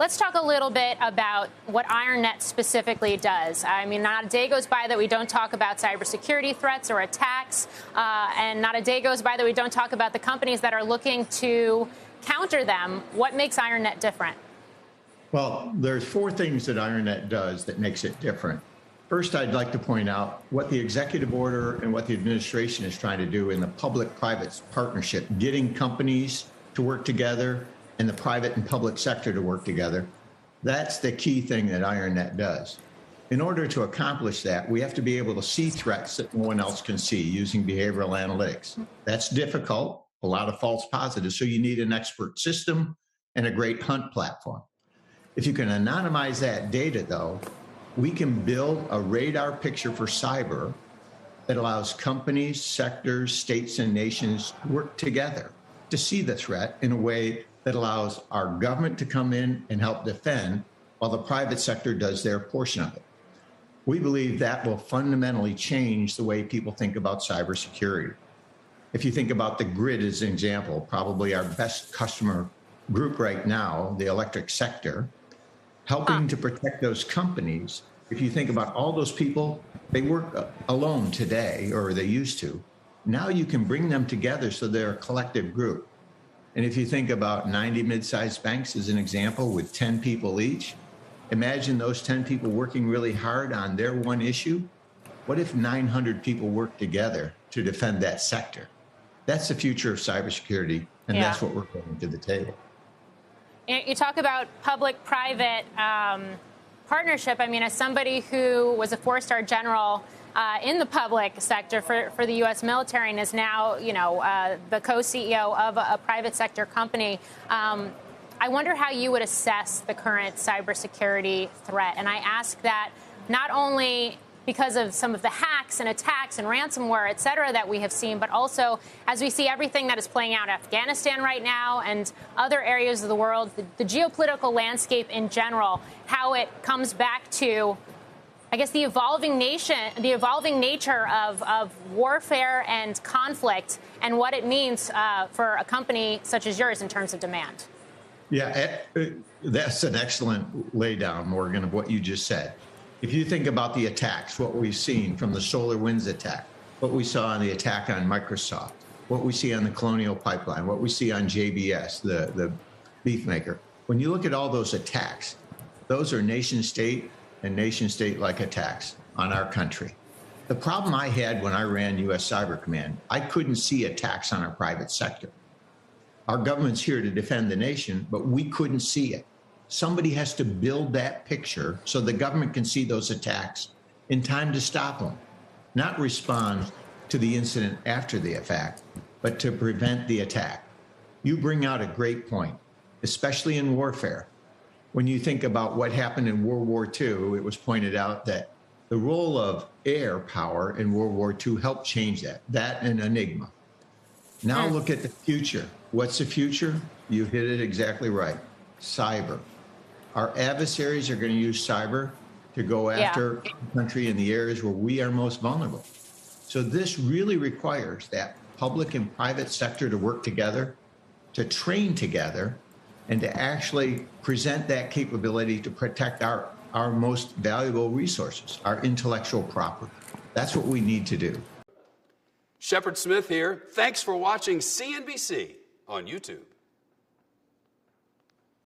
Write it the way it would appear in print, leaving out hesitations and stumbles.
Let's talk a little bit about what IronNet specifically does. I mean, not a day goes by that we don't talk about cybersecurity threats or attacks, and not a day goes by that we don't talk about the companies that are looking to counter them. What makes IronNet different? Well, there's four things that IronNet does that makes it different. First, I'd like to point out what the executive order and what the administration is trying to do in the public-private partnership, getting companies to work together and the private and public sector to work together. That's the key thing that IronNet does. In order to accomplish that, we have to be able to see threats that no one else can see using behavioral analytics. That's difficult, a lot of false positives, so you need an expert system and a great hunt platform. If you can anonymize that data, though, we can build a radar picture for cyber that allows companies, sectors, states, and nations to work together to see the threat in a way that allows our government to come in and help defend while the private sector does their portion of it. We believe that will fundamentally change the way people think about cybersecurity. If you think about the grid as an example, probably our best customer group right now, the electric sector, helping to protect those companies. If you think about all those people, they work alone today, or they used to. Now you can bring them together so they're a collective group. And if you think about 90 mid-sized banks as an example with 10 people each, imagine those 10 people working really hard on their one issue. What if 900 people work together to defend that sector? That's the future of cybersecurity, and that's what we're bringing to the table. You talk about public-private partnership. I mean, as somebody who was a four-star general in the public sector for the U.S. military and is now, the co-CEO of a private sector company, I wonder how you would assess the current cybersecurity threat. And I ask that not only because of some of the hacks and attacks and ransomware, et cetera, that we have seen, but also as we see everything that is playing out in Afghanistan right now and other areas of the world, the geopolitical landscape in general, how it comes back to, I guess, the evolving nature of warfare and conflict and what it means for a company such as yours in terms of demand. Yeah, that's an excellent laydown, Morgan, of what you just said. If you think about the attacks, what we've seen from the SolarWinds attack, what we saw on the attack on Microsoft, what we see on the Colonial Pipeline, what we see on JBS, the beef maker, when you look at all those attacks, those are nation-state and nation-state-like attacks on our country. The problem I had when I ran U.S. Cyber Command, I couldn't see attacks on our private sector. Our government's here to defend the nation, but we couldn't see it. Somebody has to build that picture so the government can see those attacks in time to stop them, not respond to the incident after the fact, but to prevent the attack. You bring out a great point, especially in warfare. When you think about what happened in World War II, it was pointed out that the role of air power in World War II helped change that and Enigma. Now look at the future. What's the future? You hit it exactly right. Cyber. Our adversaries are going to use cyber to go after the country in the areas where we are most vulnerable. So this really requires that public and private sector to work together, to train together, and to actually present that capability to protect our most valuable resources, our intellectual property. That's what we need to do. Shepard Smith here. Thanks for watching CNBC on YouTube.